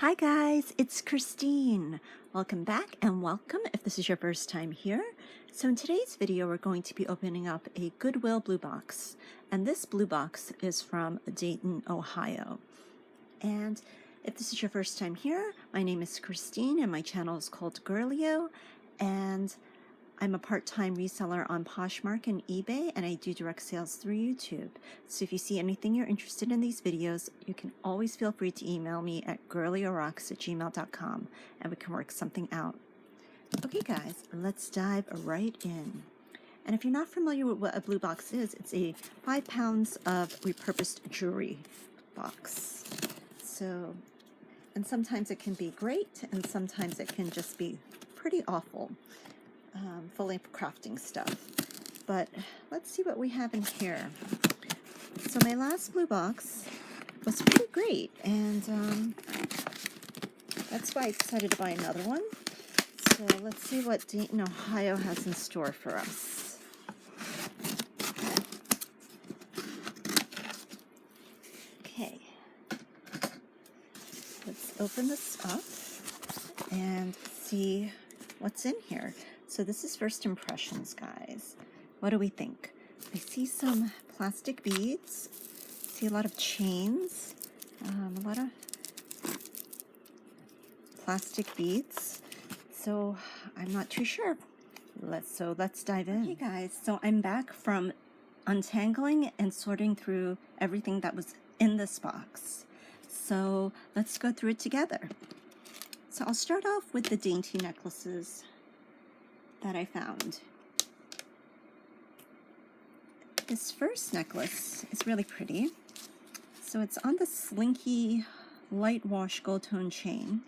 Hi guys, it's Christine. Welcome back and welcome if this is your first time here. So in today's video, we're going to be opening up a Goodwill Bluebox. And this blue box is from Dayton, Ohio. And if this is your first time here, my name is Christine and my channel is called Girlio. And I'm a part-time reseller on Poshmark and eBay, and I do direct sales through YouTube. So if you see anything you're interested in these videos, you can always feel free to email me at girliorocks@gmail.com and we can work something out. Okay guys, let's dive right in. And if you're not familiar with what a blue box is, it's a 5 pounds of repurposed jewelry box. So, and sometimes it can be great and sometimes it can just be pretty awful. Fully crafting stuff. But let's see what we have in here. So my last blue box was pretty great, and that's why I decided to buy another one. So let's see what Dayton, Ohio has in store for us. Okay, let's open this up and see what's in here. So this is first impressions, guys. What do we think? I see some plastic beads. See a lot of chains. A lot of plastic beads. So I'm not too sure. Let's dive in. Okay, guys. So I'm back from untangling and sorting through everything that was in this box. So let's go through it together. So I'll start off with the Dainty necklaces that I found. This first necklace is really pretty. So it's on the slinky light wash gold tone chain.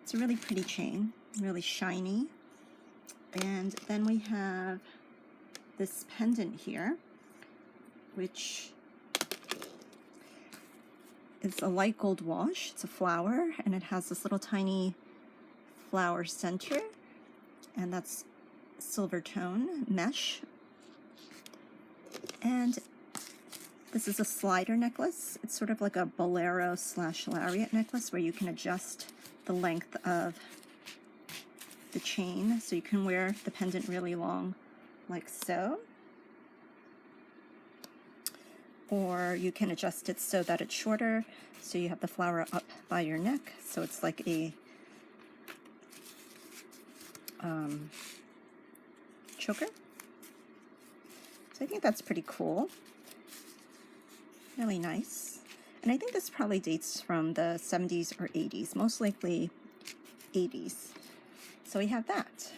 It's a really pretty chain, really shiny. And then we have this pendant here, which is a light gold wash. It's a flower and it has this little tiny flower center. And that's Silvertone mesh. And this is a slider necklace. It's sort of like a bolero / lariat necklace where you can adjust the length of the chain so you can wear the pendant really long like so. Or you can adjust it so that it's shorter so you have the flower up by your neck so it's like a choker. So I think that's pretty cool. Really nice. And I think this probably dates from the 70s or 80s, most likely 80s. So we have that.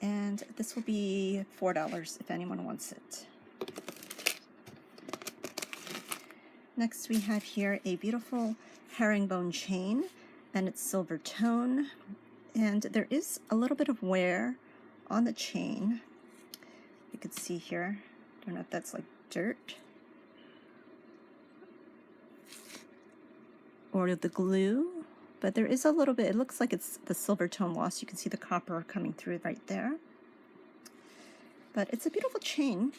And this will be $4 if anyone wants it. Next we have here a beautiful herringbone chain, and it's silver tone. And there is a little bit of wear on the chain. You can see here. I don't know if that's like dirt or the glue, but there is a little bit. It looks like it's the Silvertone loss. You can see the copper coming through right there. But it's a beautiful chain,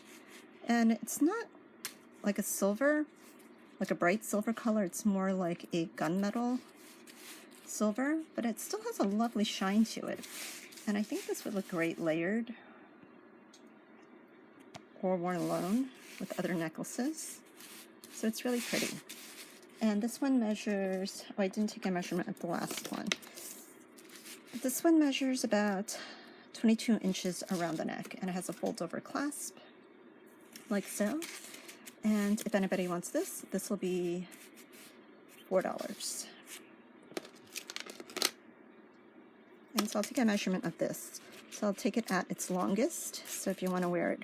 and it's not like a silver, like a bright silver color. It's more like a gunmetal silver, but it still has a lovely shine to it. And I think this would look great layered or worn alone with other necklaces. So it's really pretty. And this one measures, oh, I didn't take a measurement of the last one. But this one measures about 22 inches around the neck, and it has a fold over clasp like so. And if anybody wants this, this will be $4. And so I'll take a measurement of this. So I'll take it at its longest. So if you want to wear it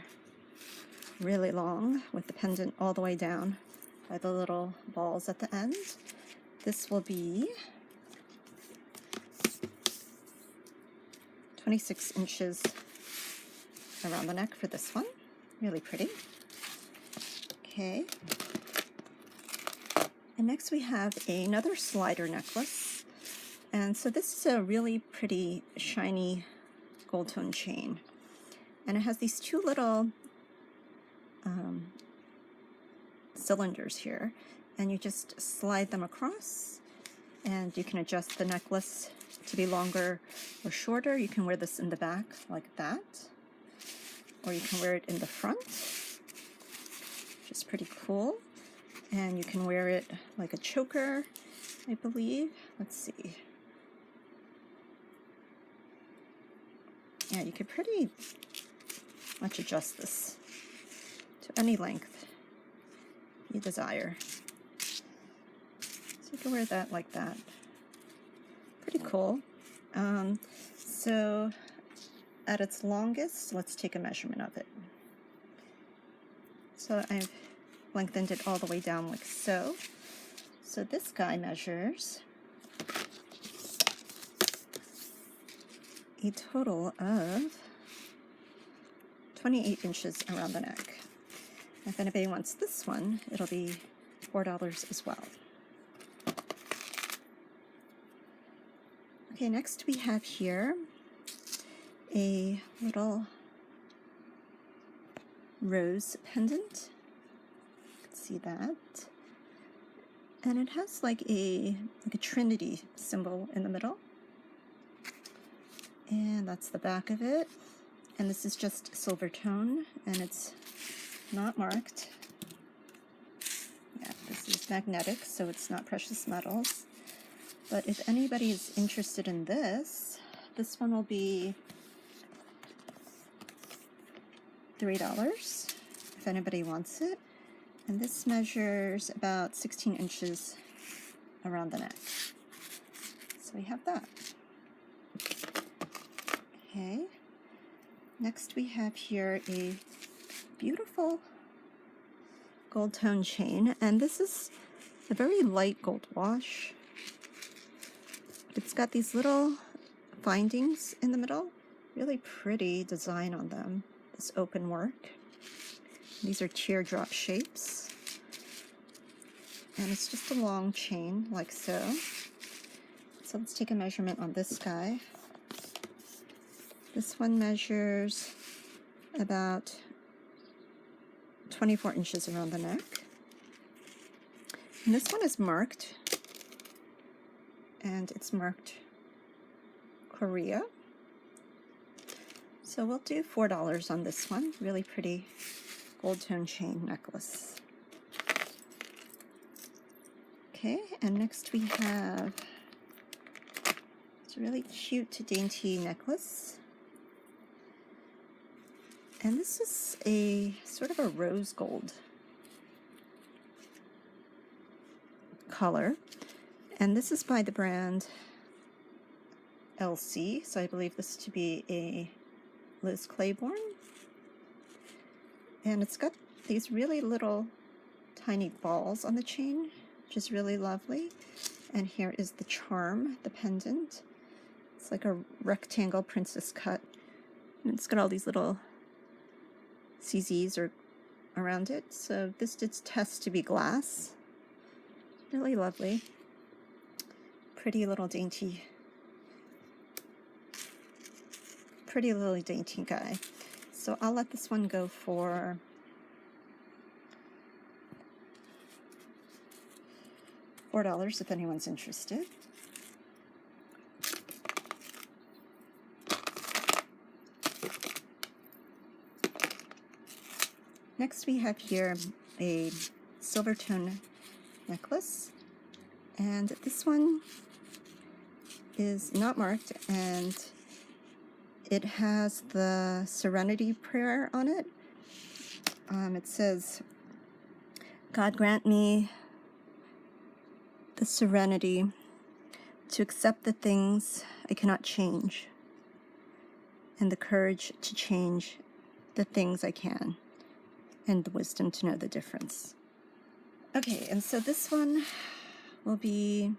really long with the pendant all the way down by the little balls at the end, this will be 26 inches around the neck for this one. Really pretty. Okay. And next we have another slider necklace. And so this is a really pretty shiny gold tone chain. And it has these two little cylinders here. and you just slide them across, and you can adjust the necklace to be longer or shorter. You can wear this in the back like that, or you can wear it in the front, which is pretty cool. And you can wear it like a choker, I believe. Let's see. Yeah, you could pretty much adjust this to any length you desire. So you can wear that like that. Pretty cool. So at its longest, let's take a measurement of it. So I've lengthened it all the way down like so. So this guy measures a total of 28 inches around the neck. If anybody wants this one, it'll be $4 as well. Okay, next we have here a little rose pendant. You can see that. And it has like a trinity symbol in the middle. And that's the back of it. And this is just Silvertone, and it's not marked. Yeah, this is magnetic, so it's not precious metals. But if anybody is interested in this one will be $3 if anybody wants it. And this measures about 16 inches around the neck. So we have that. Okay. Next we have here a beautiful gold tone chain, and this is a very light gold wash. It's got these little findings in the middle, really pretty design on them, this open work. These are teardrop shapes, and it's just a long chain like so. So let's take a measurement on this guy. This one measures about 24 inches around the neck. And this one is marked, and it's marked Korea. So we'll do $4 on this one. Really pretty gold tone chain necklace. Okay, and next we have this really cute dainty necklace. And this is a sort of a rose gold color. And this is by the brand LC. So I believe this to be a Liz Claiborne. And it's got these really little tiny balls on the chain, which is really lovely. And here is the charm, the pendant. It's like a rectangle princess cut. And it's got all these little CZs around it. So this did test to be glass. Really lovely. Pretty little dainty guy. So I'll let this one go for $4 if anyone's interested. Next we have here a Silvertone necklace, and this one is not marked, and it has the Serenity Prayer on it. It says, God grant me the serenity to accept the things I cannot change, and the courage to change the things I can, and the wisdom to know the difference. Okay, and so this one will be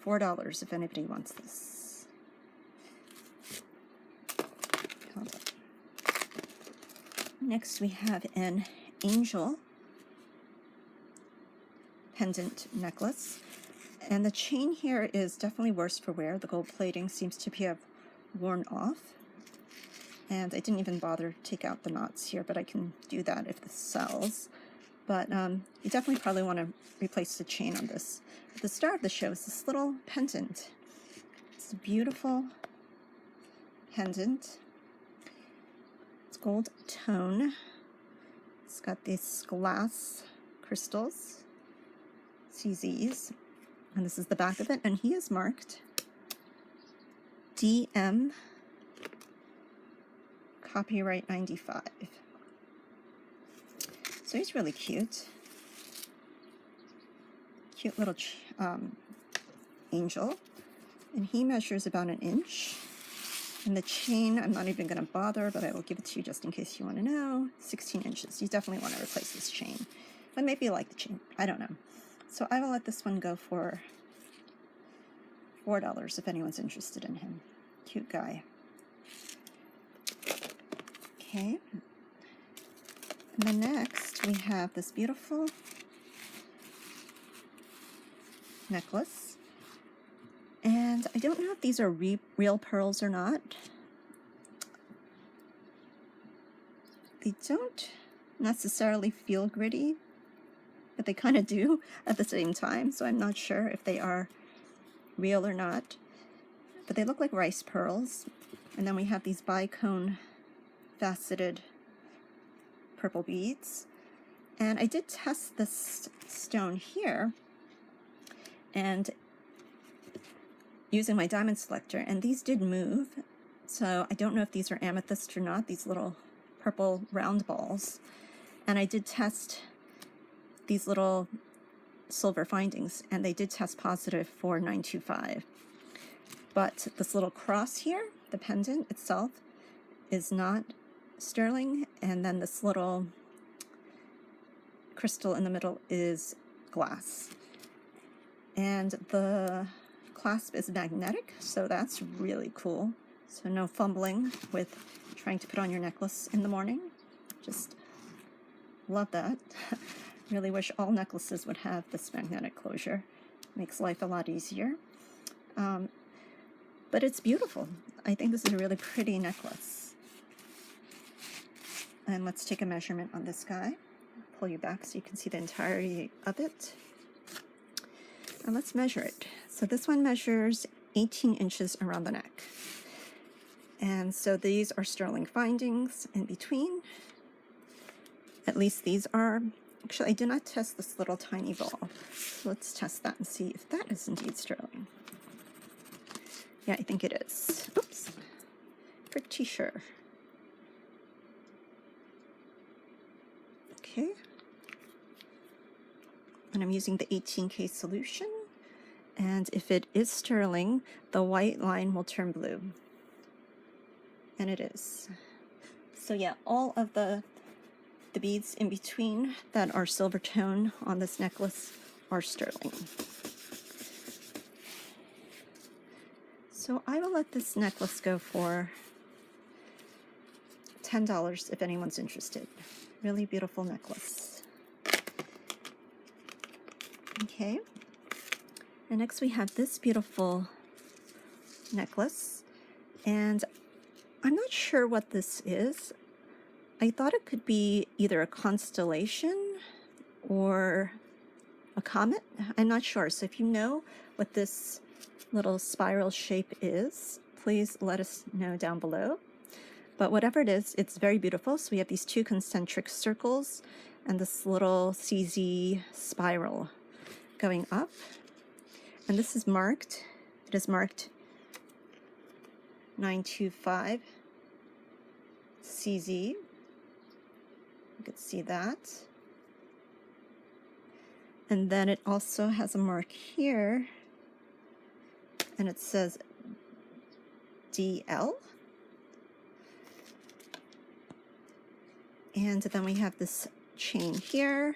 $4 if anybody wants this. Hold on. Next we have an angel pendant necklace, and the chain here is definitely worse for wear. The gold plating seems to have worn off, and I didn't even bother to take out the knots here, but I can do that if this sells. but you definitely probably want to replace the chain on this. But the star of the show is this little pendant. It's a beautiful pendant. It's gold tone. It's got these glass crystals, CZs, and this is the back of it, and he is marked DM copyright 95. So he's really cute. Cute little angel. And he measures about 1 inch. And the chain, I'm not even going to bother, but I will give it to you just in case you want to know. 16 inches. You definitely want to replace this chain. But maybe you like the chain. I don't know. So I will let this one go for $4 if anyone's interested in him. Cute guy. Okay. And then next we have this beautiful necklace. And I don't know if these are real pearls or not. They don't necessarily feel gritty, but they kind of do at the same time, so I'm not sure if they are real or not. But they look like rice pearls. And then we have these Bicone faceted purple beads. And I did test this stone here and using my diamond selector, and these did move. So I don't know if these are amethyst or not, these little purple round balls. And I did test these little silver findings, and they did test positive for 925. But this little cross here, the pendant itself, is not sterling, and then this little crystal in the middle is glass. And the clasp is magnetic, so that's really cool. So no fumbling with trying to put on your necklace in the morning. Just love that. Really wish all necklaces would have this magnetic closure. Makes life a lot easier. But it's beautiful. I think this is a really pretty necklace. And let's take a measurement on this guy. Pull you back so you can see the entirety of it. And let's measure it. So this one measures 18 inches around the neck. And so these are sterling findings in between. At least these are. Actually, I did not test this little tiny ball. So let's test that and see if that is indeed sterling. Yeah, I think it is. Oops. Pretty sure. Okay. And I'm using the 18K solution. And if it is sterling, the white line will turn blue. And it is. So yeah, all of the beads in between that are Silvertone on this necklace are sterling. So I will let this necklace go for $10 if anyone's interested. Really beautiful necklace. Okay. And next we have this beautiful necklace. And I'm not sure what this is. I thought it could be either a constellation or a comet. I'm not sure. So if you know what this little spiral shape is, please let us know down below. But whatever it is, it's very beautiful. So we have these two concentric circles and this little CZ spiral going up. And this is marked. It is marked 925 CZ. You can see that. And then it also has a mark here, and it says DL. And then we have this chain here.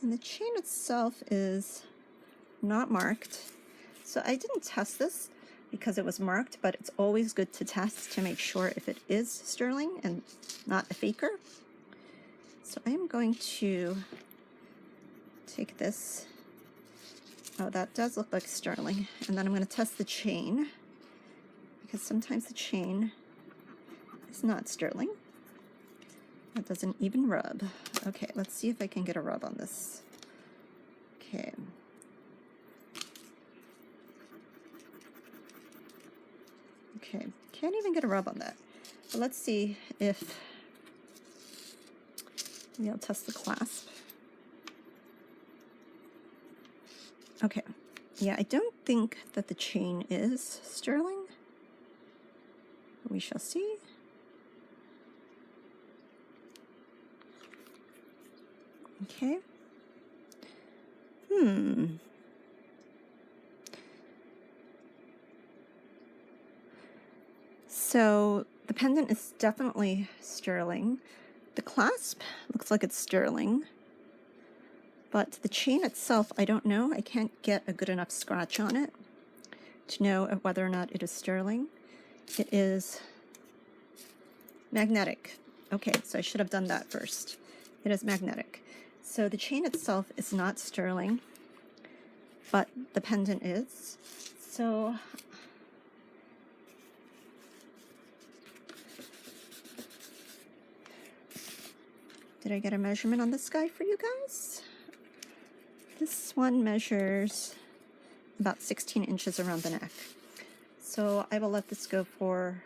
And the chain itself is not marked. So I didn't test this because it was marked, but it's always good to test to make sure if it is sterling and not a faker. So I'm going to take this. Oh, that does look like sterling. And then I'm going to test the chain, because sometimes the chain is not sterling. That doesn't even rub. Okay, let's see if I can get a rub on this. Okay. Okay, can't even get a rub on that. But let's see if, maybe I'll test the clasp. Okay, yeah, I don't think that the chain is sterling. We shall see. Okay. So the pendant is definitely sterling. The clasp looks like it's sterling. But the chain itself, I don't know. I can't get a good enough scratch on it to know whether or not it is sterling. It is magnetic. Okay, so I should have done that first. It is magnetic. So the chain itself is not sterling, but the pendant is. So did I get a measurement on this guy for you guys? This one measures about 16 inches around the neck. So I will let this go for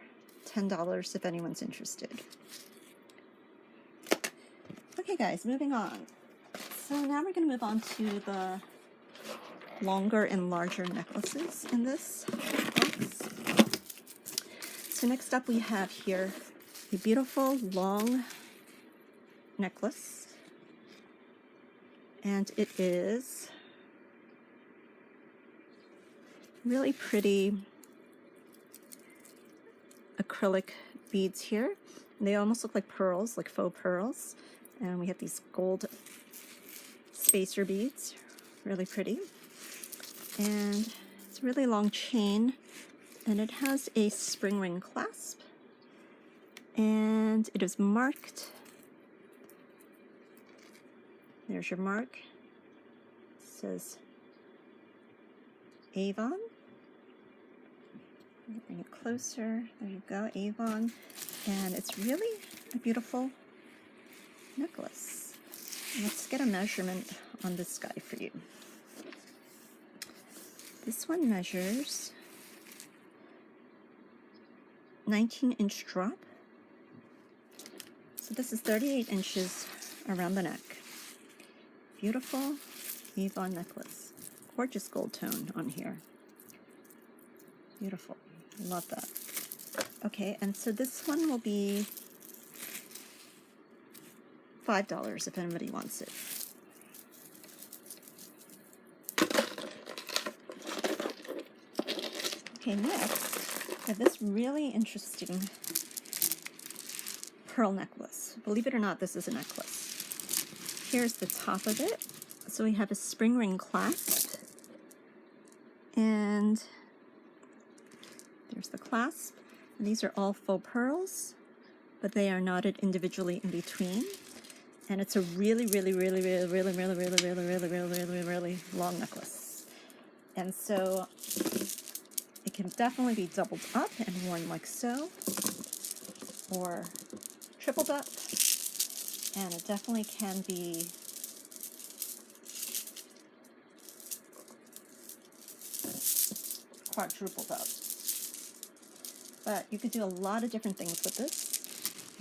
$10 if anyone's interested. Okay guys, moving on. So now we're going to move on to the longer and larger necklaces in this box. So next up we have here a beautiful long necklace. And it is really pretty acrylic beads here. They almost look like pearls, like faux pearls. And we have these gold spacer beads, really pretty. And it's a really long chain, and it has a spring ring clasp. And it is marked. There's your mark. It says Avon. Bring it closer. There you go, Avon. And it's really a beautiful necklace. Let's get a measurement on this guy for you. This one measures 19-inch drop. So this is 38 inches around the neck. Beautiful Avon necklace. Gorgeous gold tone on here. Beautiful. Love that. Okay, and so this one will be $5 if anybody wants it. Okay, next, I have this really interesting pearl necklace. Believe it or not, this is a necklace. Here's the top of it. So we have a spring ring clasp, and there's the clasp. And these are all faux pearls, but they are knotted individually in between. And it's a really long necklace. And so it can definitely be doubled up and worn like so, or tripled up. And it definitely can be quadrupled up. But you could do a lot of different things with this.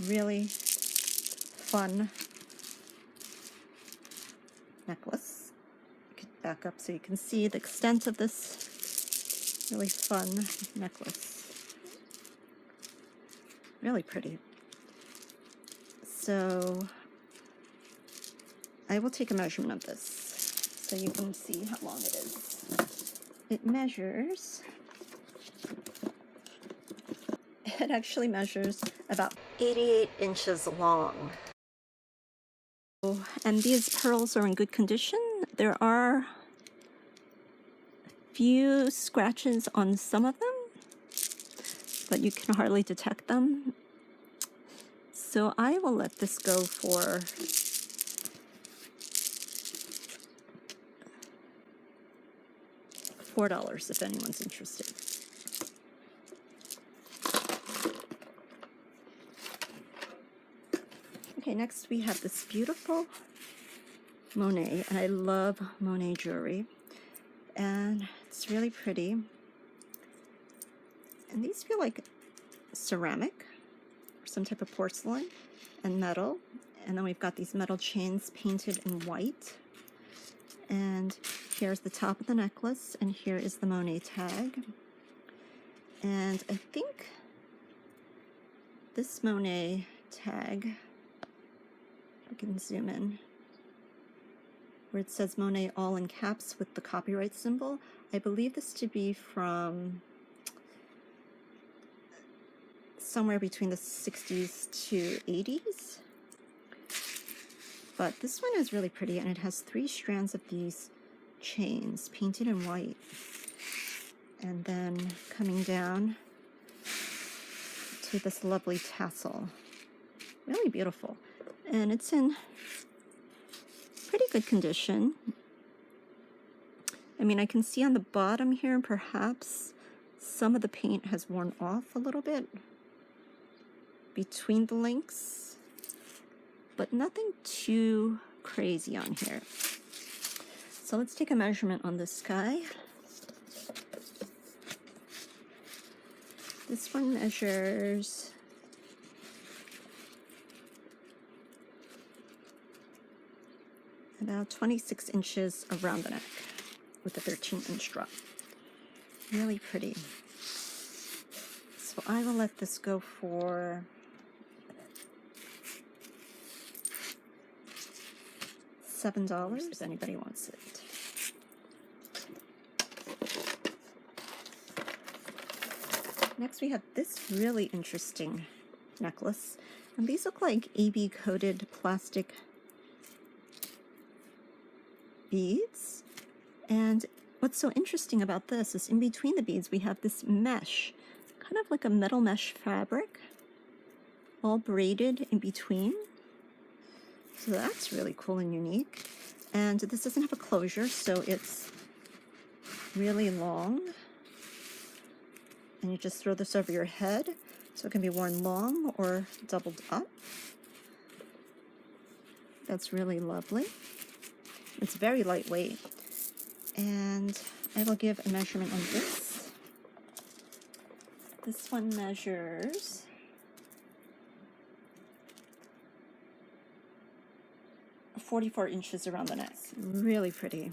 Really fun necklace. You could back up so you can see the extent of this really fun necklace. Really pretty. So I will take a measurement of this so you can see how long it is. It measures, it actually measures about 88 inches long. And these pearls are in good condition. There are a few scratches on some of them, but you can hardly detect them. So I will let this go for $4 if anyone's interested. Okay, next we have this beautiful Monet, and I love Monet jewelry, and it's really pretty. And these feel like ceramic or some type of porcelain and metal. And then we've got these metal chains painted in white. And here's the top of the necklace, and here is the Monet tag. And I think this Monet tag, I can zoom in, where it says Monet all in caps with the copyright symbol. I believe this to be from somewhere between the 60s to 80s. But this one is really pretty, and it has 3 strands of these chains painted in white. And then coming down to this lovely tassel. Really beautiful. And it's in pretty good condition. I mean, I can see on the bottom here, perhaps some of the paint has worn off a little bit between the links, but nothing too crazy on here. So let's take a measurement on this guy. This one measures about 26 inches around the neck with a 13-inch drop. Really pretty. So I will let this go for $7 if anybody wants it. Next we have this really interesting necklace, and these look like AB coated plastic beads. And what's so interesting about this is in between the beads we have this mesh, kind of like a metal mesh fabric, all braided in between. So that's really cool and unique. And this doesn't have a closure, so it's really long. And you just throw this over your head, so it can be worn long or doubled up. That's really lovely. It's very lightweight. And I will give a measurement on this. This one measures 44 inches around the neck. Really pretty.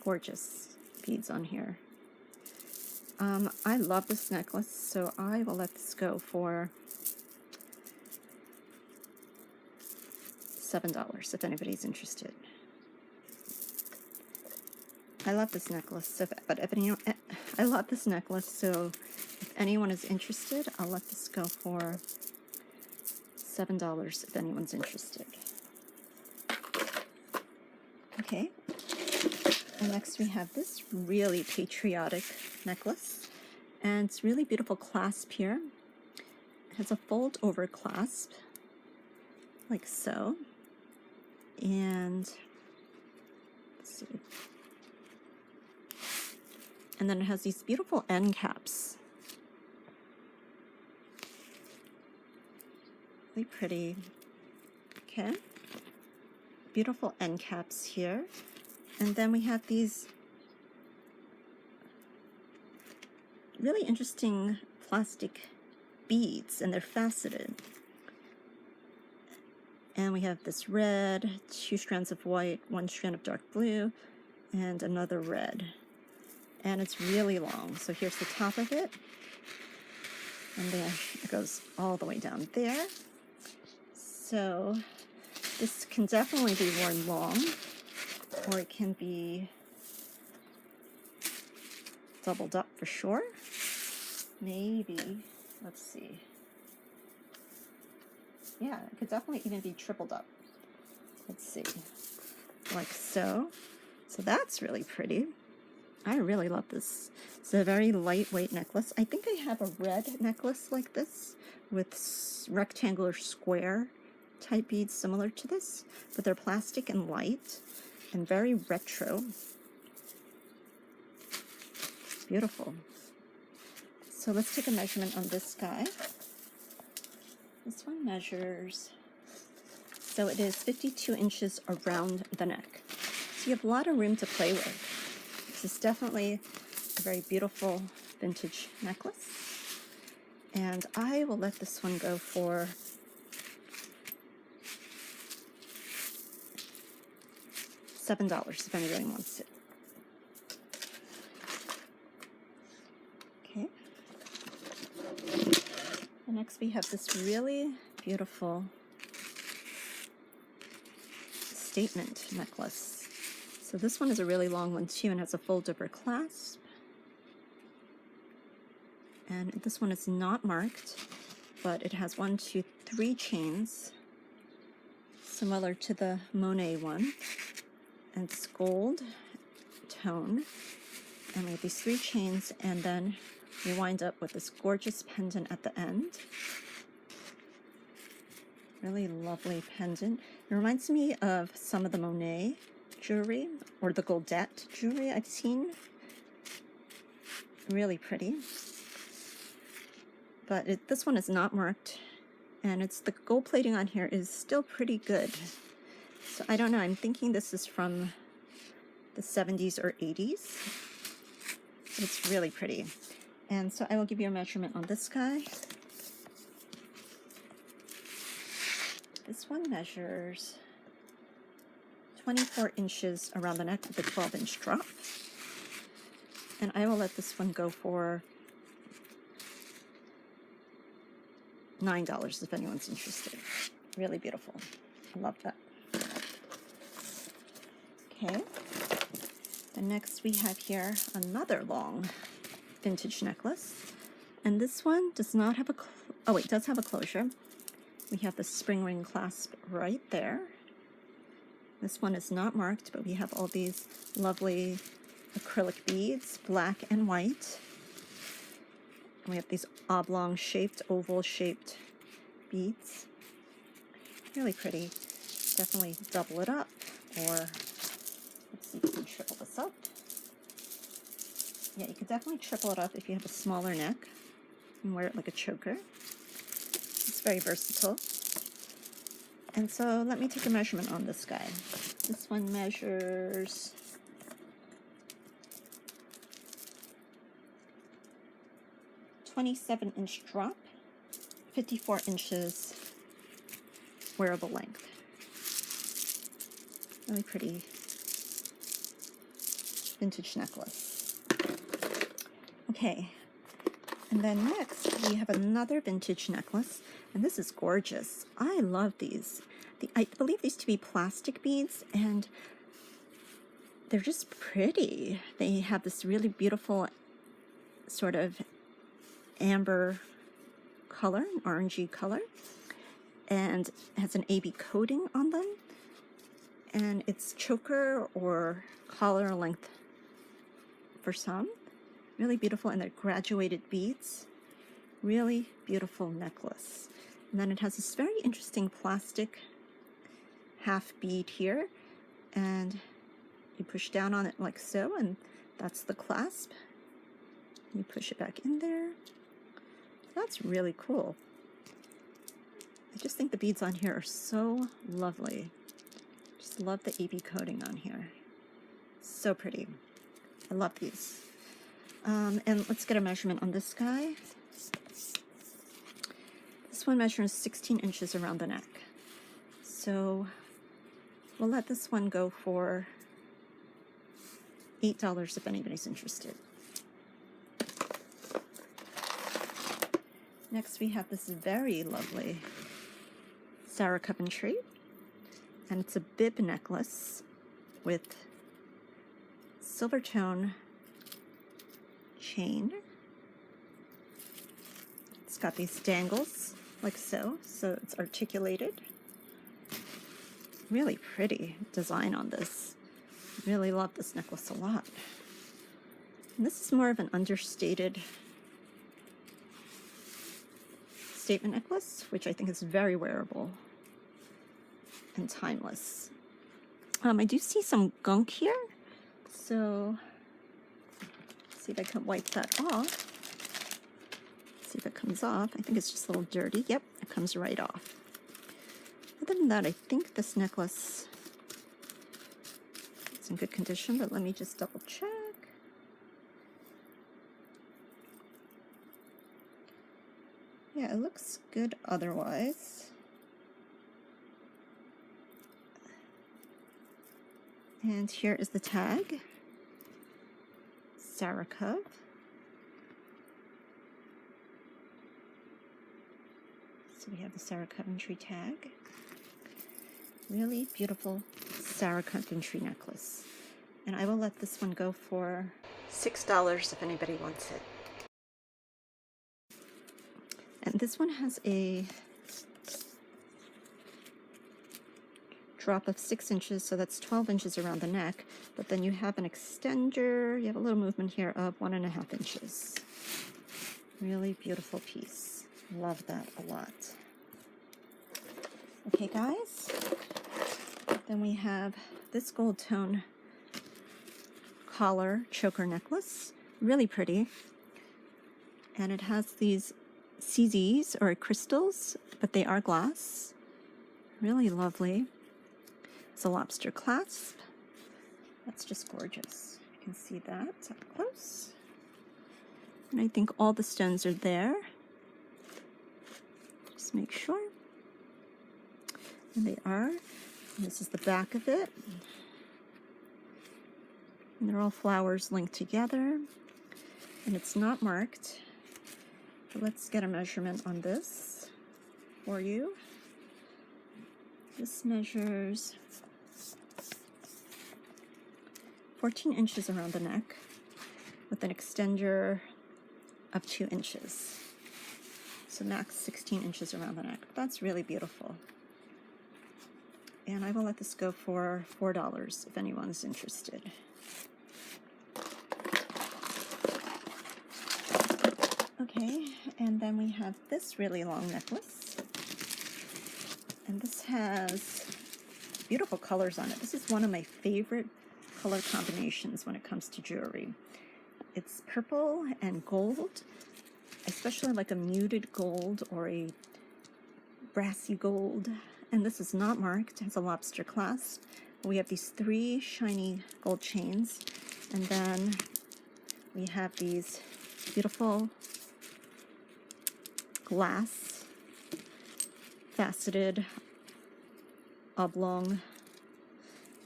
Gorgeous beads on here. I love this necklace, so I will let this go for $7 if anybody's interested. I love this necklace, so I love this necklace, so if anyone is interested, I'll let this go for $7 if anyone's interested. Okay. And next we have this really patriotic necklace, and it's really beautiful clasp here. It has a fold over clasp, like so, and let's see. And then it has these beautiful end caps. Really pretty. Okay. Beautiful end caps here. And then we have these really interesting plastic beads, and they're faceted. And we have this red, 2 strands of white, 1 strand of dark blue, and another red. And it's really long. So here's the top of it. And then it goes all the way down there. So this can definitely be worn long, or it can be doubled up for sure. Maybe, let's see. Yeah, it could definitely even be tripled up. Let's see, like so. So that's really pretty. I really love this. It's a very lightweight necklace. I think I have a red necklace like this with rectangular square type beads similar to this, but they're plastic and light and very retro. Beautiful. So let's take a measurement on this guy. This one measures, so it is 52 inches around the neck. So you have a lot of room to play with. This is definitely a very beautiful vintage necklace. And I will let this one go for $7 if anybody wants it. Okay. And next we have this really beautiful statement necklace. So this one is a really long one too and has a fold-over clasp. And this one is not marked, but it has 1, 2, 3 chains, similar to the Monet one. And it's gold tone. And we have these 3 chains, and then you wind up with this gorgeous pendant at the end. Really lovely pendant. It reminds me of some of the Monet jewelry or the Goldette jewelry I've seen. Really pretty. But this one is not marked, and the gold plating on here is still pretty good. So I don't know, I'm thinking this is from the 70s or 80s. It's really pretty. And so I will give you a measurement on this guy. This one measures 24 inches around the neck with a 12-inch drop. And I will let this one go for $9 if anyone's interested. Really beautiful. I love that. Okay. And next we have here another long vintage necklace. And this one does not have it does have a closure. We have the spring ring clasp right there. This one is not marked, but we have all these lovely acrylic beads, black and white. And we have these oblong shaped, oval shaped beads. Really pretty. Definitely double it up, or let's see if we can triple this up. Yeah, you could definitely triple it up if you have a smaller neck and wear it like a choker. It's very versatile. And so let me take a measurement on this guy. This one measures 27-inch drop, 54 inches wearable length. Really pretty vintage necklace. Okay, and then next we have another vintage necklace, and this is gorgeous. I love these. I believe these to be plastic beads, and they're just pretty. They have this really beautiful sort of amber color, an orangey color, and it has an AB coating on them, and it's choker or collar length for some. Really beautiful, and they're graduated beads. Really beautiful necklace. And then it has this very interesting plastic half bead here, and you push down on it like so, and that's the clasp. You push it back in there. That's really cool. I just think the beads on here are so lovely. Just love the AB coating on here. So pretty. I love these. And let's get a measurement on this guy. This one measures 16 inches around the neck. So we'll let this one go for $8 if anybody's interested. Next we have this very lovely Sarah Coventry, and it's a bib necklace with Silvertone chain. It's got these dangles like so it's articulated. Really pretty design on this. Really love this necklace a lot. And this is more of an understated statement necklace, which I think is very wearable and timeless. I do see some gunk here, so let's see if I can wipe that off. See if it comes off. I think it's just a little dirty. Yep, it comes right off. Other than that, I think this necklace is in good condition, but let me just double check. Yeah, it looks good otherwise. And here is the tag. Saracov. So we have the Sarah Coventry tag. Really beautiful Sarah Coventry necklace. And I will let this one go for $6 if anybody wants it. And this one has a drop of 6 inches, so that's 12 inches around the neck. But then you have an extender, you have a little movement here of 1.5 inches. Really beautiful piece. Love that a lot. Okay, guys. Then we have this gold tone collar choker necklace. Really pretty. And it has these CZs or crystals, but they are glass. Really lovely. It's a lobster clasp. That's just gorgeous. You can see that up close. And I think all the stones are there. Just make sure. And they are. And this is the back of it. And they're all flowers linked together. And it's not marked. So let's get a measurement on this for you. This measures 14 inches around the neck with an extender of 2 inches. So max 16 inches around the neck. That's really beautiful. And I will let this go for $4 if anyone's interested. Okay, and then we have this really long necklace. And this has beautiful colors on it. This is one of my favorite color combinations when it comes to jewelry. It's purple and gold, especially like a muted gold or a brassy gold. And this is not marked. It has a lobster clasp. We have these 3 shiny gold chains. And then we have these beautiful glass faceted oblong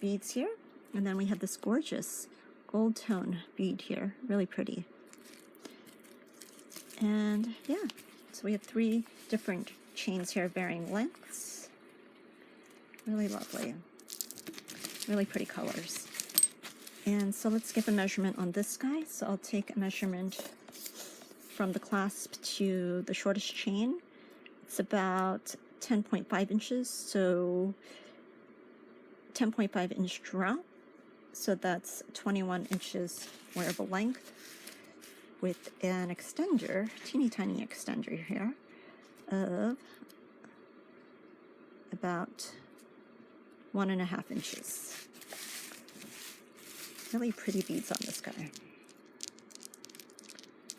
beads here. And then we have this gorgeous gold tone bead here. Really pretty. And yeah, so we have 3 different chains here, varying lengths. Really lovely. Really pretty colors. And so let's give a measurement on this guy. So I'll take a measurement from the clasp to the shortest chain. It's about 10.5 inches, so 10.5 inch drop. So that's 21 inches wearable length with an extender, teeny tiny extender here, of about 1.5 inches. Really pretty beads on this guy.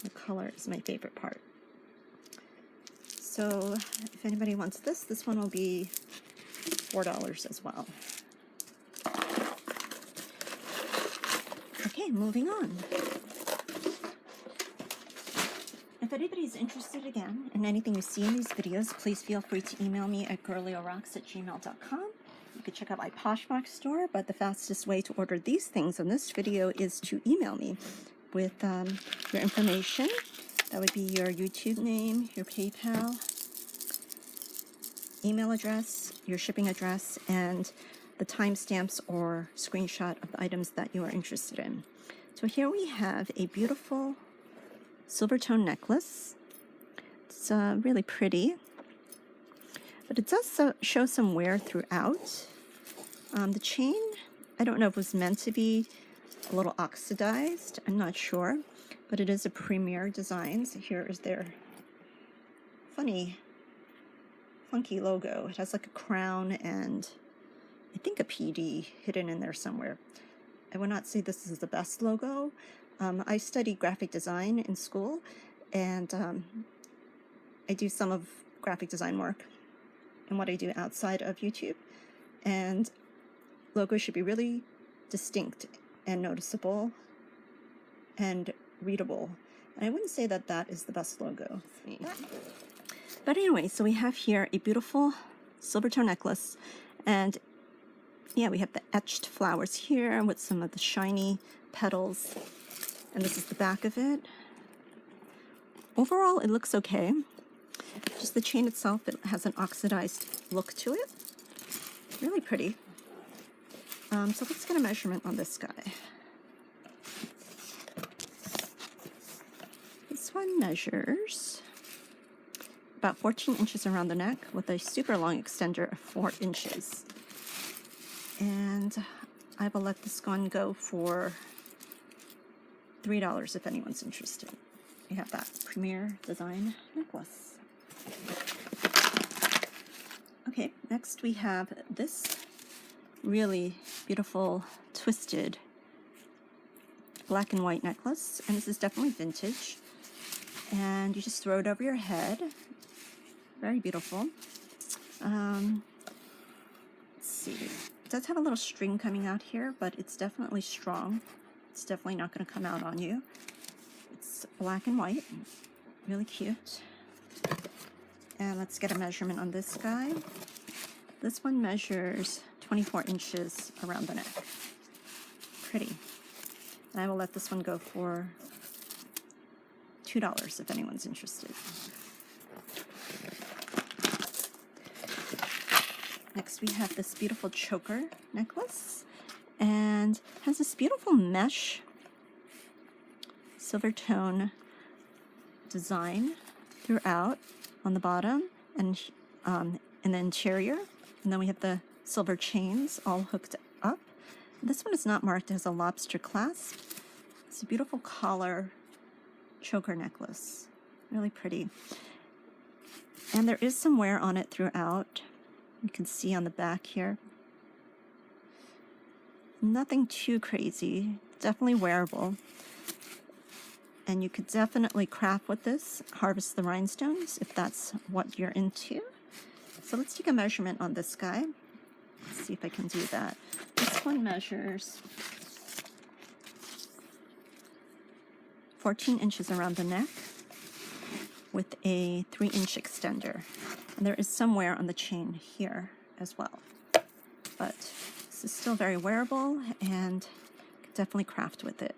The color is my favorite part. So if anybody wants this, this one will be $4 as well. Okay, moving on. If anybody's interested again in anything you see in these videos, please feel free to email me at girliorocks@gmail.com. You could check out my Poshmark store, but the fastest way to order these things on this video is to email me with your information. That would be your YouTube name, your PayPal, email address, your shipping address, and the timestamps or screenshot of the items that you are interested in. So here we have a beautiful Silvertone necklace. It's really pretty, but it does show some wear throughout. The chain, I don't know if it was meant to be a little oxidized, I'm not sure, but it is a premier design. So here is their funky logo. It has like a crown and I think a PD hidden in there somewhere. I would not say this is the best logo. I studied graphic design in school, and I do some of graphic design work and what I do outside of YouTube, and logos should be really distinct and noticeable and readable. And I wouldn't say that that is the best logo. But anyway, so we have here a beautiful Silvertone necklace, and yeah, we have the etched flowers here with some of the shiny petals, and this is the back of it. Overall, it looks okay. Just the chain itself, it has an oxidized look to it. Really pretty. So let's get a measurement on this guy. This one measures about 14 inches around the neck with a super long extender of 4 inches. And I will let this one go for $3 if anyone's interested. We have that Premier Design necklace. Okay, next we have this really beautiful twisted black and white necklace, and this is definitely vintage. And you just throw it over your head. Very beautiful. Let's see. It does have a little string coming out here, but it's definitely strong. It's definitely not going to come out on you. It's black and white. Really cute. And let's get a measurement on this guy. This one measures 24 inches around the neck. Pretty. And I will let this one go for $2 if anyone's interested. Next we have this beautiful choker necklace, and has this beautiful mesh Silvertone design throughout on the bottom and in the interior. And then we have the silver chains all hooked up. This one is not marked. It has a lobster clasp. It's a beautiful collar choker necklace. Really pretty. And there is some wear on it throughout. You can see on the back here. Nothing too crazy. Definitely wearable. And you could definitely craft with this, harvest the rhinestones if that's what you're into. So let's take a measurement on this guy. Let's see if I can do that. This one measures 14 inches around the neck with a 3-inch extender. And there is some wear on the chain here as well. But this is still very wearable, and you could definitely craft with it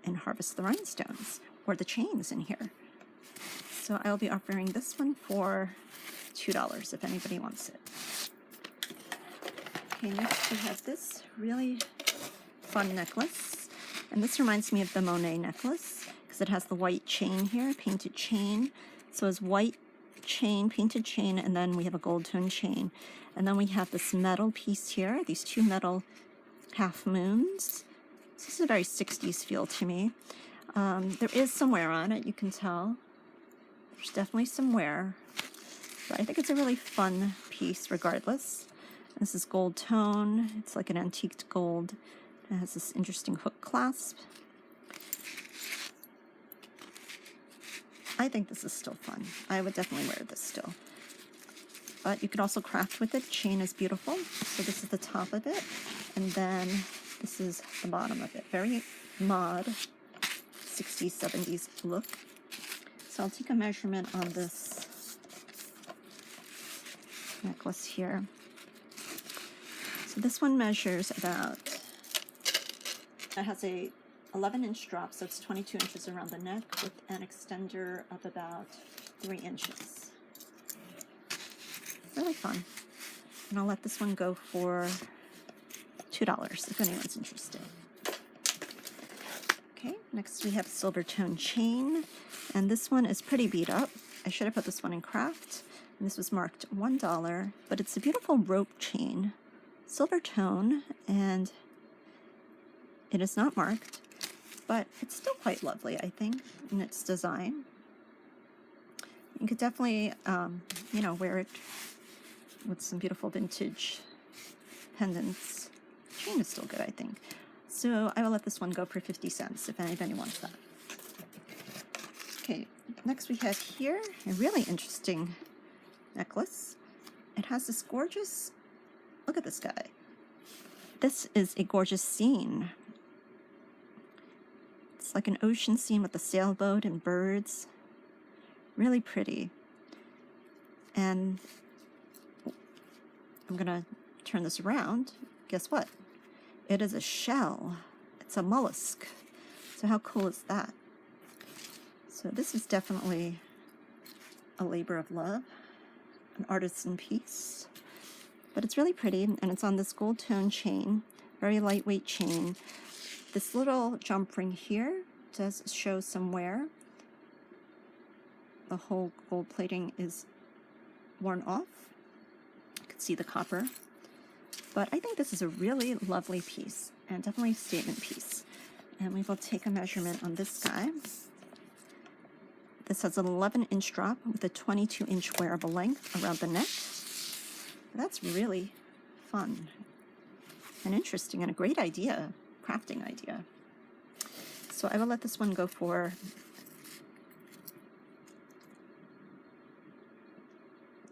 and harvest the rhinestones or the chains in here. So I'll be offering this one for $2 if anybody wants it. Okay, next we have this really fun necklace. And this reminds me of the Monet necklace because it has the white chain here, painted chain. So it's white chain, painted chain, and then we have a gold tone chain. And then we have this metal piece here, these two metal half moons. This is a very 60s feel to me. There is some wear on it, you can tell. There's definitely some wear. But I think it's a really fun piece regardless. This is gold tone. It's like an antiqued gold. It has this interesting hook clasp. I think this is still fun. I would definitely wear this still. But you could also craft with it. Chain is beautiful. So this is the top of it. And then this is the bottom of it. Very mod 60s, 70s look. So I'll take a measurement on this necklace here. So this one measures about, it has a 11-inch drop, so it's 22 inches around the neck with an extender of about 3 inches. Really fun. And I'll let this one go for $2 if anyone's interested. Okay, next we have Silvertone Chain, and this one is pretty beat up. I should have put this one in craft, and this was marked $1, but it's a beautiful rope chain, Silvertone, and it is not marked, but it's still quite lovely, I think, in its design. You could definitely, wear it with some beautiful vintage pendants. Chain is still good, I think. So I will let this one go for 50 cents if anybody wants that. Okay, Next we have here a really interesting necklace. It has this gorgeous, look at this guy. This is a gorgeous scene. It's like an ocean scene with a sailboat and birds. Really pretty. And I'm gonna turn this around. Guess what? It is a shell. It's a mollusk. So how cool is that? So this is definitely a labor of love, an artisan piece. But it's really pretty, and it's on this gold tone chain, very lightweight chain. This little jump ring here does show some wear. The whole gold plating is worn off. You can see the copper. But I think this is a really lovely piece, and definitely a statement piece. And we will take a measurement on this guy. This has an 11-inch drop with a 22-inch wearable length around the neck. That's really fun and interesting and a great idea, crafting idea. So I will let this one go for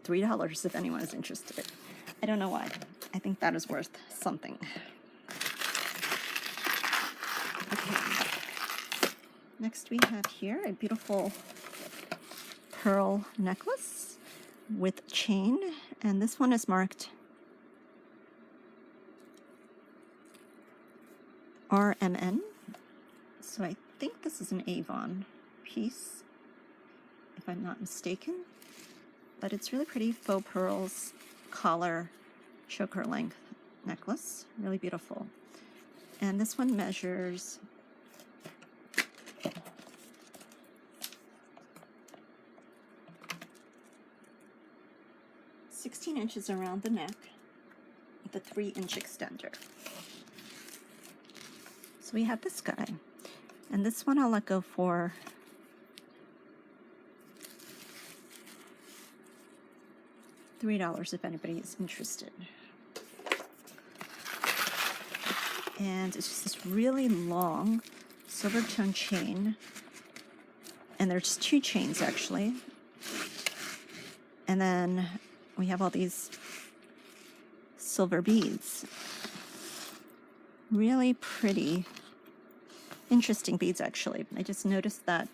$3 if anyone is interested. I don't know why. I think that is worth something. Okay. Next we have here a beautiful pearl necklace with chain, and this one is marked RMN. So I think this is an Avon piece, if I'm not mistaken. But it's really pretty, faux pearls, collar, choker length necklace. Really beautiful. And this one measures 16 inches around the neck with a 3-inch extender. So we have this guy. And this one I'll let go for $3 if anybody is interested. And it's just this really long Silvertone chain. And there's 2 chains actually. And then we have all these silver beads. Really pretty, interesting beads actually. I just noticed that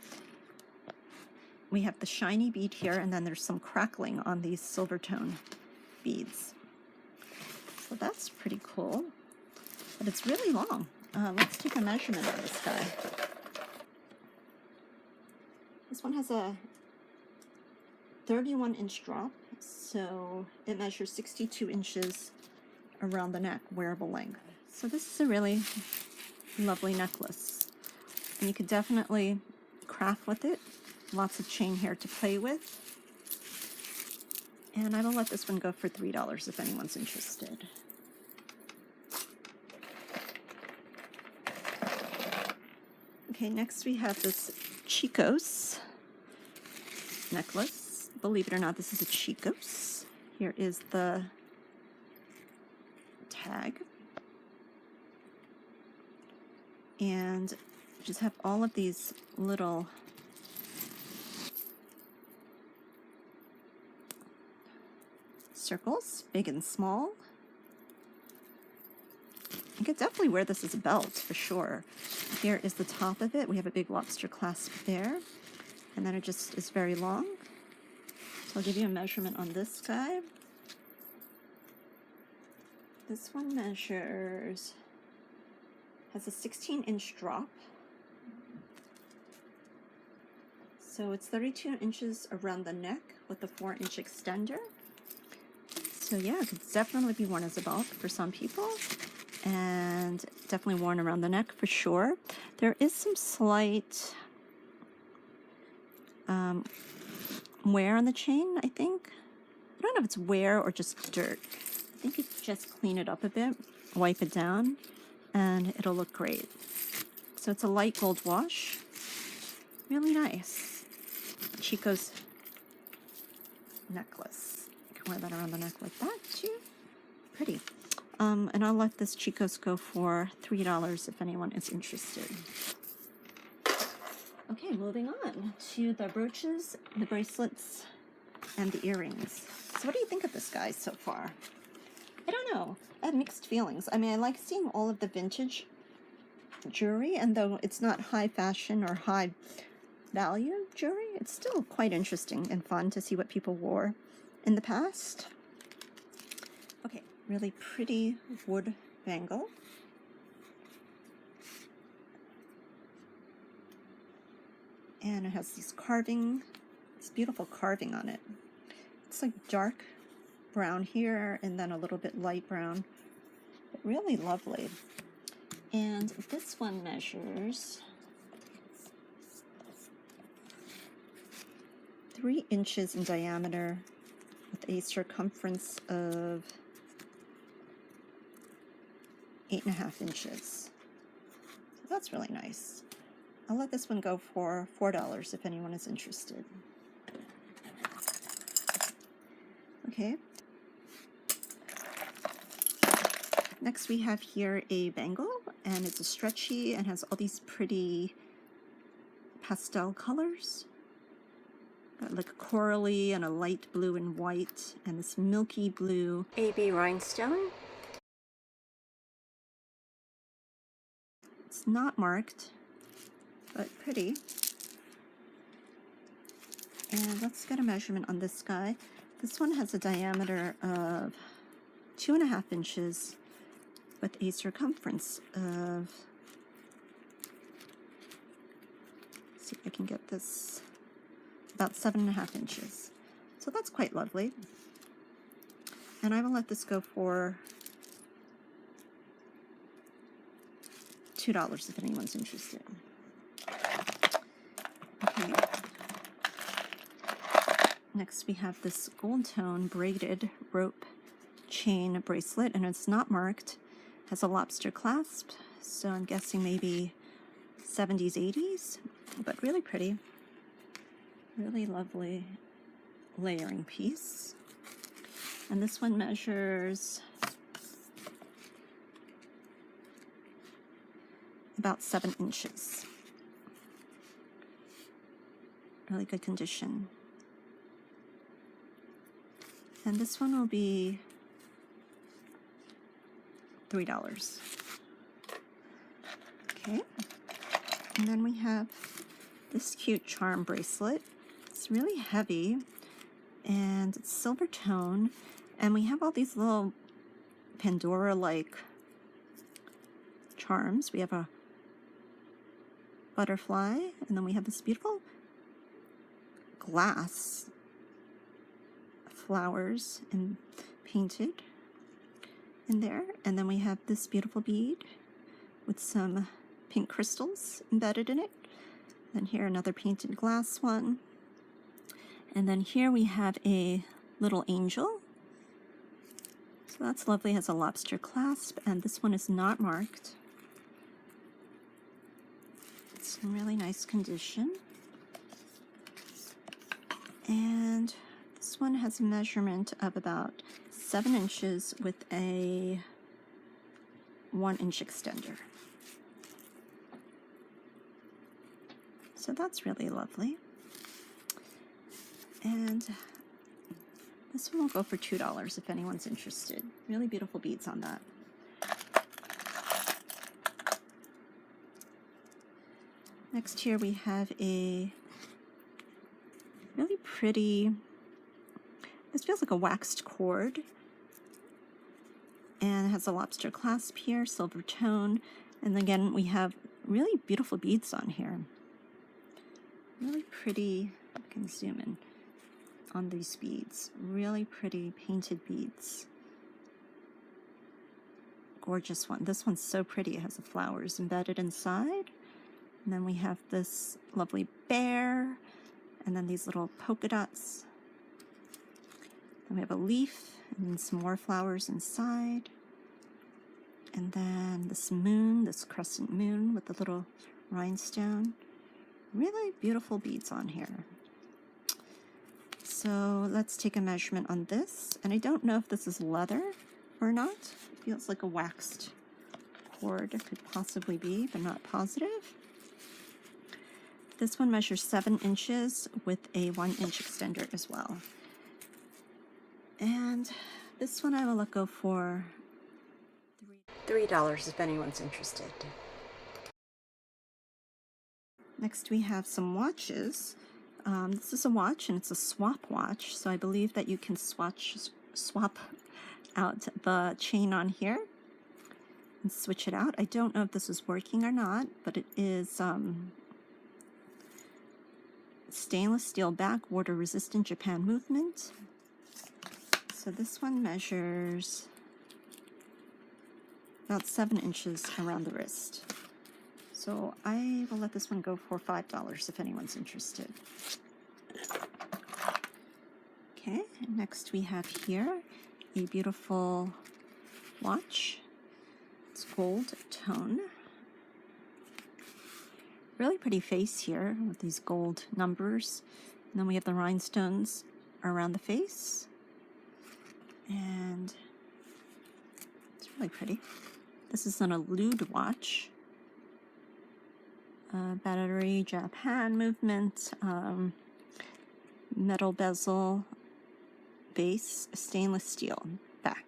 we have the shiny bead here, and then there's some crackling on these Silvertone beads. So that's pretty cool. But it's really long. Let's take a measurement of this guy. This one has a 31-inch drop, so it measures 62 inches around the neck, wearable length. So this is a really lovely necklace. And you could definitely craft with it. Lots of chain here to play with. And I will let this one go for $3 if anyone's interested. Okay, next we have this Chico's necklace. Believe it or not, this is a Chico's. Here is the tag. And just have all of these little circles, big and small. You could definitely wear this as a belt for sure. Here is the top of it. We have a big lobster clasp there. And then it just is very long. So I'll give you a measurement on this guy. This one measures, has a 16-inch drop. So it's 32 inches around the neck with a 4-inch extender. So yeah, it could definitely be worn as a belt for some people, and definitely worn around the neck for sure. There is some slight wear on the chain, I think. I don't know if it's wear or just dirt. I think you just clean it up a bit, wipe it down, and it'll look great. So it's a light gold wash. Really nice. Chico's necklace. You can wear that around the neck like that too. Pretty. And I'll let this Chico's go for $3 if anyone is interested. Okay, moving on to the brooches, the bracelets, and the earrings. So what do you think of this, guys, so far? I don't know. I have mixed feelings. I mean, I like seeing all of the vintage jewelry, and though it's not high fashion or high value jewelry, it's still quite interesting and fun to see what people wore in the past. Okay, really pretty wood bangle. And it has these carving, this beautiful carving on it. It's like dark brown here and then a little bit light brown, but really lovely. And this one measures 3 inches in diameter with a circumference of 8.5 inches. So that's really nice. I'll let this one go for $4 if anyone is interested. Okay. Next we have here a bangle, and it's a stretchy and has all these pretty pastel colors. Got like a corally and a light blue and white, and this milky blue AB rhinestone. It's not marked, but pretty. And let's get a measurement on this guy. This one has a diameter of 2.5 inches with a circumference of, let's see if I can get this, about 7.5 inches. So that's quite lovely. And I will let this go for $2 if anyone's interested. Okay. Next we have this gold tone braided rope chain bracelet, and it's not marked. Has a lobster clasp, so I'm guessing maybe 70s, 80s, but really pretty. Really lovely layering piece. And this one measures about 7 inches. Really good condition. And this one will be $3. Okay. And then we have this cute charm bracelet. It's really heavy, and it's Silvertone, and we have all these little Pandora-like charms. We have a butterfly, and then we have this beautiful glass flowers and painted in there, and then we have this beautiful bead with some pink crystals embedded in it. Then here another painted glass one, and then here we have a little angel. So that's lovely, has a lobster clasp, and this one is not marked. It's in really nice condition. And this one has a measurement of about 7 inches with a 1-inch extender. So that's really lovely. And this one will go for $2 if anyone's interested. Really beautiful beads on that. Next here we have a really pretty, this feels like a waxed cord, and it has a lobster clasp here, Silvertone, and again we have really beautiful beads on here. Really pretty, I can zoom in on these beads. Really pretty painted beads. Gorgeous one. This one's so pretty. It has the flowers embedded inside. And then we have this lovely bear, and then these little polka dots. Then we have a leaf and some more flowers inside. And then this moon, this crescent moon with the little rhinestone. Really beautiful beads on here. So let's take a measurement on this. And I don't know if this is leather or not. It feels like a waxed cord. It could possibly be, but not positive. This one measures 7 inches with a 1-inch extender as well. And this one I will let go for $3 if anyone's interested. Next we have some watches. This is a watch and it's a swap watch, so I believe that you can swap out the chain on here and switch it out. I don't know if this is working or not, but it is stainless steel back, water resistant, Japan movement. So this one measures about 7 inches around the wrist. So I will let this one go for $5 if anyone's interested. Okay, next we have here a beautiful watch. It's gold tone. Really pretty face here with these gold numbers. And then we have the rhinestones around the face. And it's really pretty. This is an DUD watch. Battery, Japan movement, metal bezel, base, stainless steel, back.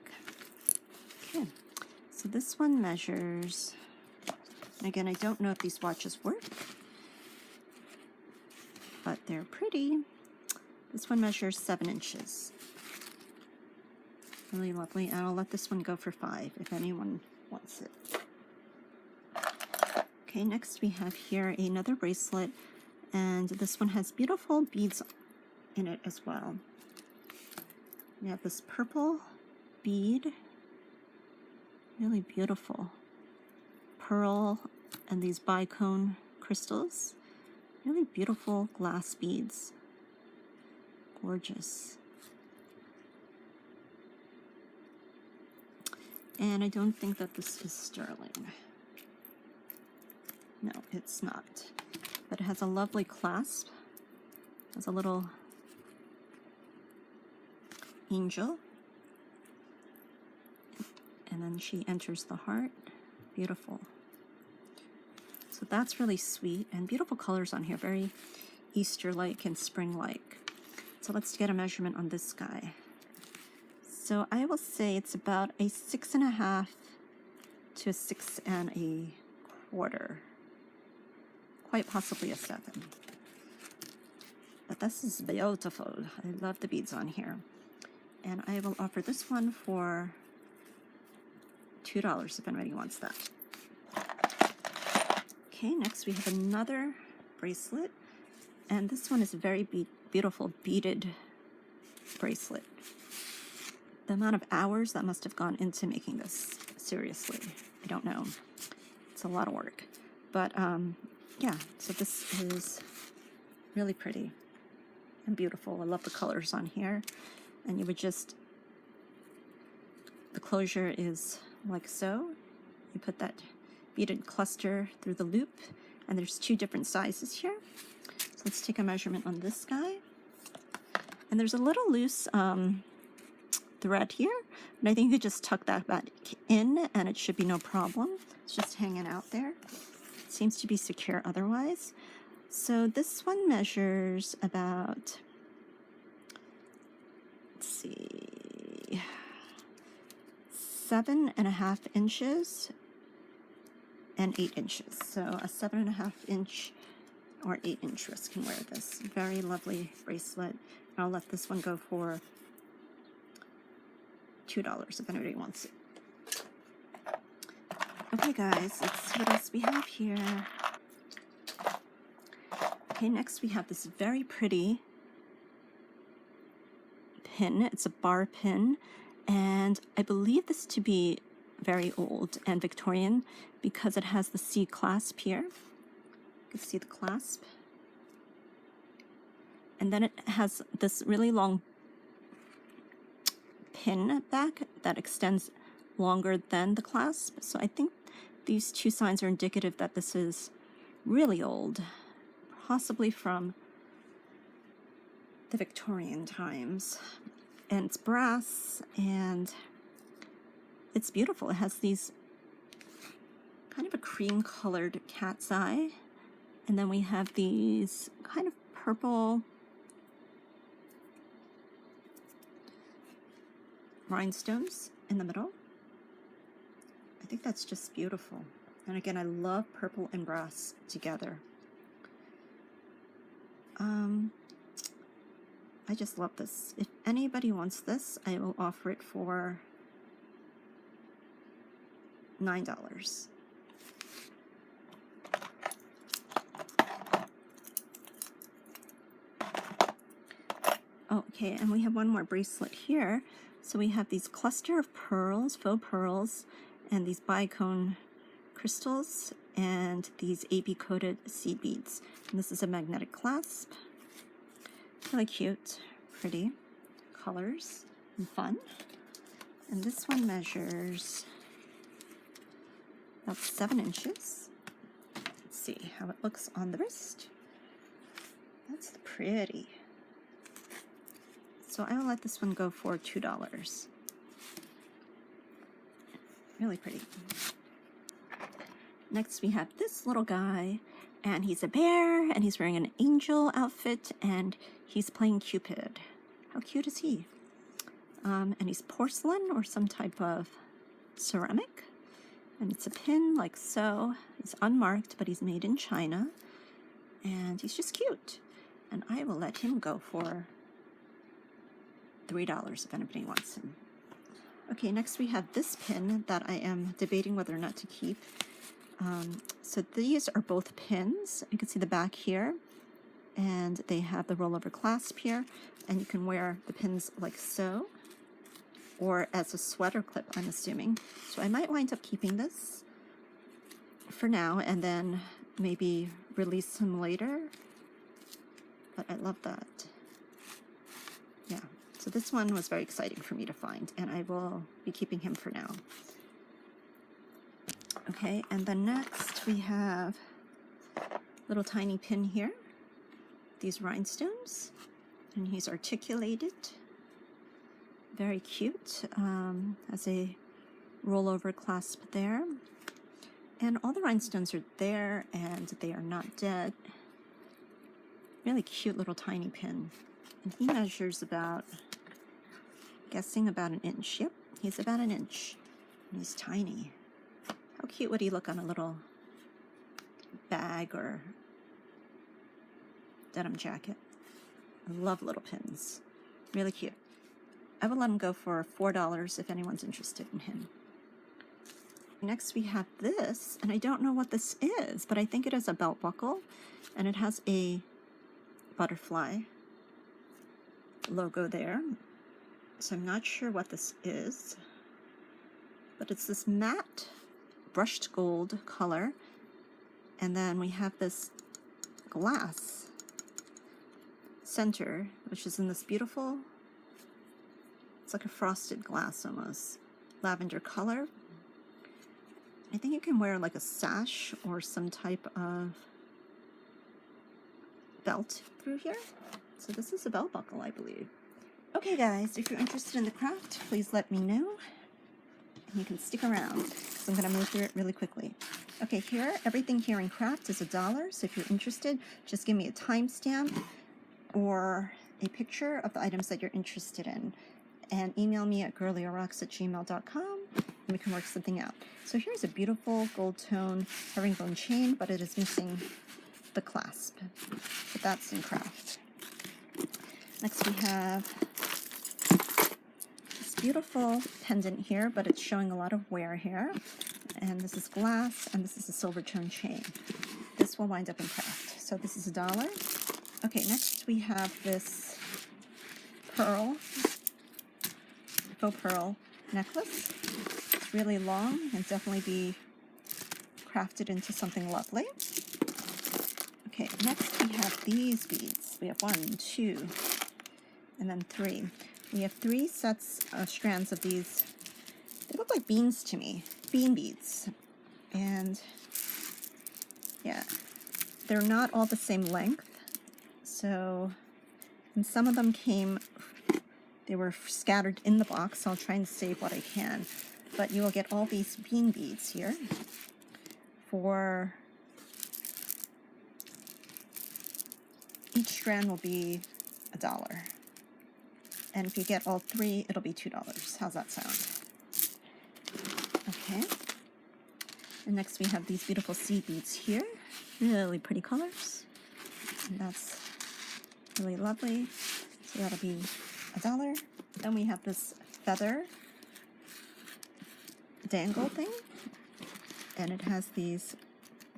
Okay, so this one measures, again, I don't know if these watches work, but they're pretty. This one measures 7 inches. Really lovely, and I'll let this one go for $5 if anyone wants it. Okay, next we have here another bracelet, and this one has beautiful beads in it as well. We have this purple bead, really beautiful. Pearl and these bicone crystals, really beautiful glass beads. Gorgeous. And I don't think that this is sterling. No, it's not. But it has a lovely clasp. It has a little angel. And then she enters the heart. Beautiful. So that's really sweet, and beautiful colors on here. Very Easter-like and spring-like. So let's get a measurement on this guy. So I will say it's about a 6.5 to a 6 1/4. Quite possibly a 7. But this is beautiful. I love the beads on here. And I will offer this one for $2 if anybody wants that. Okay, next we have another bracelet. And this one is a very beautiful beaded bracelet. The amount of hours that must have gone into making this, seriously, I don't know. It's a lot of work. But yeah, so this is really pretty and beautiful. I love the colors on here. And you would just, the closure is like so. You put that beaded cluster through the loop, and there's 2 different sizes here. So let's take a measurement on this guy. And there's a little loose thread here, and I think you could just tuck that back in and it should be no problem. It's just hanging out there. It seems to be secure otherwise. So this one measures about, let's see, 7.5 inches and 8 inches. So a 7.5 inch or 8-inch wrist can wear this. Very lovely bracelet. I'll let this one go for $2 if anybody wants it. Okay guys, let's see what else we have here. Okay, next we have this very pretty pin. It's a bar pin, and I believe this to be very old and Victorian because it has the C clasp here. You can see the clasp. And then it has this really long pin back that extends longer than the clasp. So I think these 2 signs are indicative that this is really old, possibly from the Victorian times. And it's brass, and it's beautiful. It has these kind of a cream-colored cat's eye, And then we have these kind of purple rhinestones in the middle. I think that's just beautiful. And again, I love purple and brass together. I just love this. If anybody wants this, I will offer it for $9. Okay, and we have one more bracelet here. So we have these cluster of pearls, faux pearls, and these bicone crystals, and these AB coated seed beads. And this is a magnetic clasp. Really cute, pretty colors and fun. And this one measures about 7 inches. Let's see how it looks on the wrist. That's pretty. So I will let this one go for $2. Really pretty. Next we have this little guy, and he's a bear, and he's wearing an angel outfit, and he's playing Cupid. How cute is he? And he's porcelain or some type of ceramic. And it's a pin like so. He's unmarked, but he's made in China. And he's just cute. And I will let him go for $3 if anybody wants him. Okay, next we have this pin that I am debating whether or not to keep. So these are both pins. You can see the back here, and they have the rollover clasp here, and you can wear the pins like so, or as a sweater clip, I'm assuming. So I might wind up keeping this for now, and then maybe release him later. But I love that. Yeah, so this one was very exciting for me to find, and I will be keeping him for now. Okay, and then next we have a little tiny pin here, these rhinestones, and he's articulated, very cute, has a rollover clasp there, and all the rhinestones are there, and they are not dead. Really cute little tiny pin, and he measures about, guessing about 1 inch. Yep, he's about 1 inch, and he's tiny. How cute would he look on a little bag or denim jacket? I love little pins. Really cute. I will let him go for $4 if anyone's interested in him. Next we have this, and I don't know what this is, but I think it is a belt buckle, and it has a butterfly logo there. So I'm not sure what this is, but it's this matte brushed gold color, and then we have this glass center, which is in this beautiful, it's like a frosted glass almost, lavender color. I think you can wear like a sash or some type of belt through here. So this is a belt buckle, I believe. Okay guys, if you're interested in the craft, please let me know. You can stick around, so I'm going to move through it really quickly. Okay, here, everything here in craft is $1, so if you're interested, just give me a timestamp or a picture of the items that you're interested in, and email me at girliorocks@gmail.com, and we can work something out. So here's a beautiful gold tone herringbone chain, but it is missing the clasp, but that's in craft. Next we have beautiful pendant here, but it's showing a lot of wear here. And this is glass, and this is a Silvertone chain. This will wind up in craft. So this is $1. Okay, next we have this pearl, faux pearl necklace. It's really long and definitely be crafted into something lovely. Okay, next we have these beads. We have 1, 2, and then 3. We have 3 sets of strands of these. They look like beans to me, bean beads. And yeah, they're not all the same length. So, and some of them they were scattered in the box, so I'll try and save what I can. But you will get all these bean beads here for each strand will be $1. And if you get all 3, it'll be $2. How's that sound? Okay. And next we have these beautiful seed beads here. Really pretty colors. And that's really lovely. So that'll be $1. Then we have this feather dangle thing. And it has these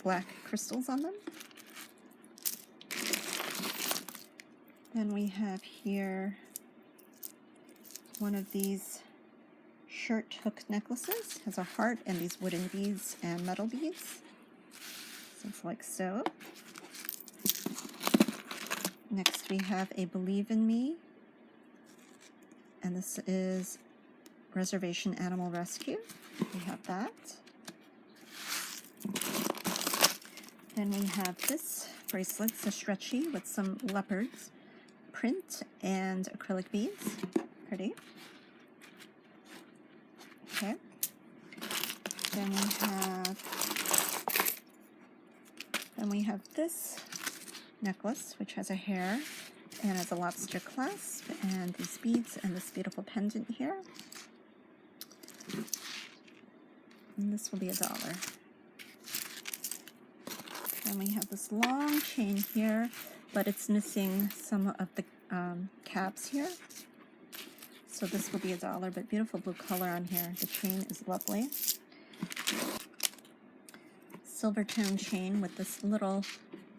black crystals on them. Then we have here one of these shirt hook necklaces. It has a heart and these wooden beads and metal beads. So it's like so. Next we have a Believe in Me. And this is Reservation Animal Rescue. We have that. Then we have this bracelet. It's a stretchy with some leopards print and acrylic beads. Pretty. Okay. Then we have this necklace, which has a hair and has a lobster clasp and these beads and this beautiful pendant here. And this will be $1. Then we have this long chain here, but it's missing some of the caps here. So this will be $1, but beautiful blue color on here. The chain is lovely. Silvertone chain with this little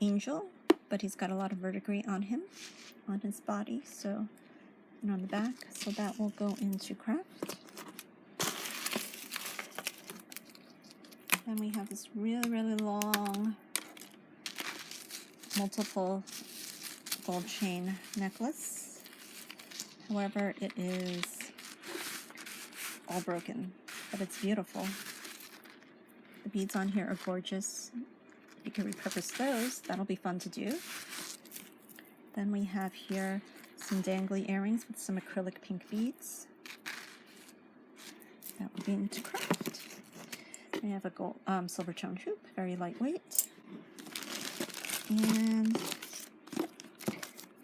angel, but he's got a lot of verdigris on him, on his body, so, and on the back. So that will go into craft. Then we have this really, really long multiple gold chain necklace. However, it is all broken, but it's beautiful. The beads on here are gorgeous. You can repurpose those. That'll be fun to do. Then we have here some dangly earrings with some acrylic pink beads. That will be into craft. We have a gold Silvertone hoop, very lightweight. And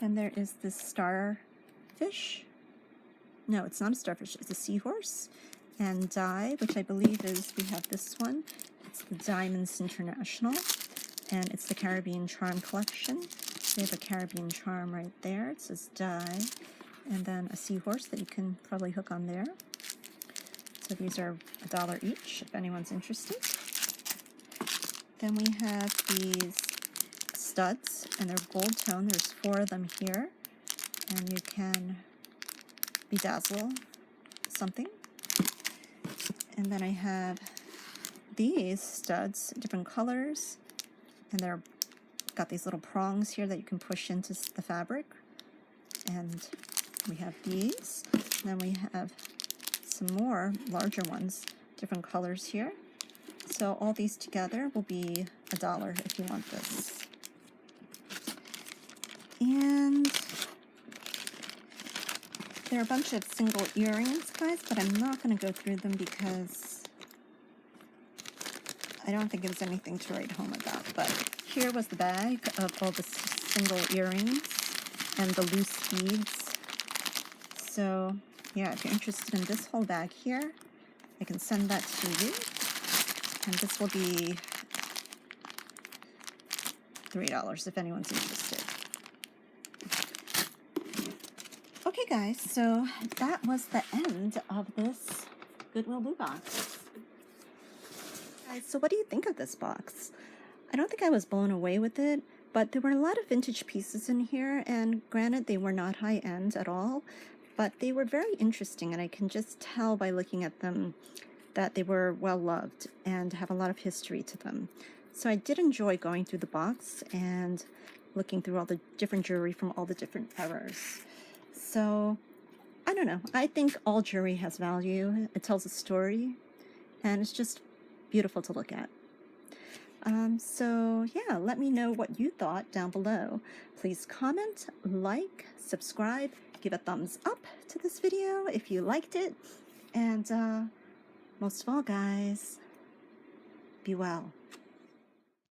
then there is this starfish. No, it's not a starfish, it's a seahorse. And die, which I believe is, we have this one. It's the Diamonds International. And it's the Caribbean Charm Collection. We have a Caribbean Charm right there. It says die. And then a seahorse that you can probably hook on there. So these are $1 each, if anyone's interested. Then we have these studs, and they're gold tone. There's 4 of them here. And you can bedazzle something. And then I have these studs, different colors. And they're got these little prongs here that you can push into the fabric. And we have these. And then we have some more larger ones, different colors here. So all these together will be $1 if you want this. And there are a bunch of single earrings, guys, but I'm not going to go through them because I don't think there's anything to write home about. But here was the bag of all the single earrings and the loose beads. So yeah, if you're interested in this whole bag here, I can send that to you. And this will be $3 if anyone's interested. Okay guys, so that was the end of this Goodwill Bluebox. Guys, so what do you think of this box? I don't think I was blown away with it, but there were a lot of vintage pieces in here, and granted they were not high-end at all, but they were very interesting, and I can just tell by looking at them that they were well loved and have a lot of history to them. So I did enjoy going through the box and looking through all the different jewelry from all the different eras. So I don't know, I think all jewelry has value. It tells a story, and it's just beautiful to look at. So yeah, let me know what you thought down below. Please comment, like, subscribe, give a thumbs up to this video if you liked it, and most of all, guys, be well.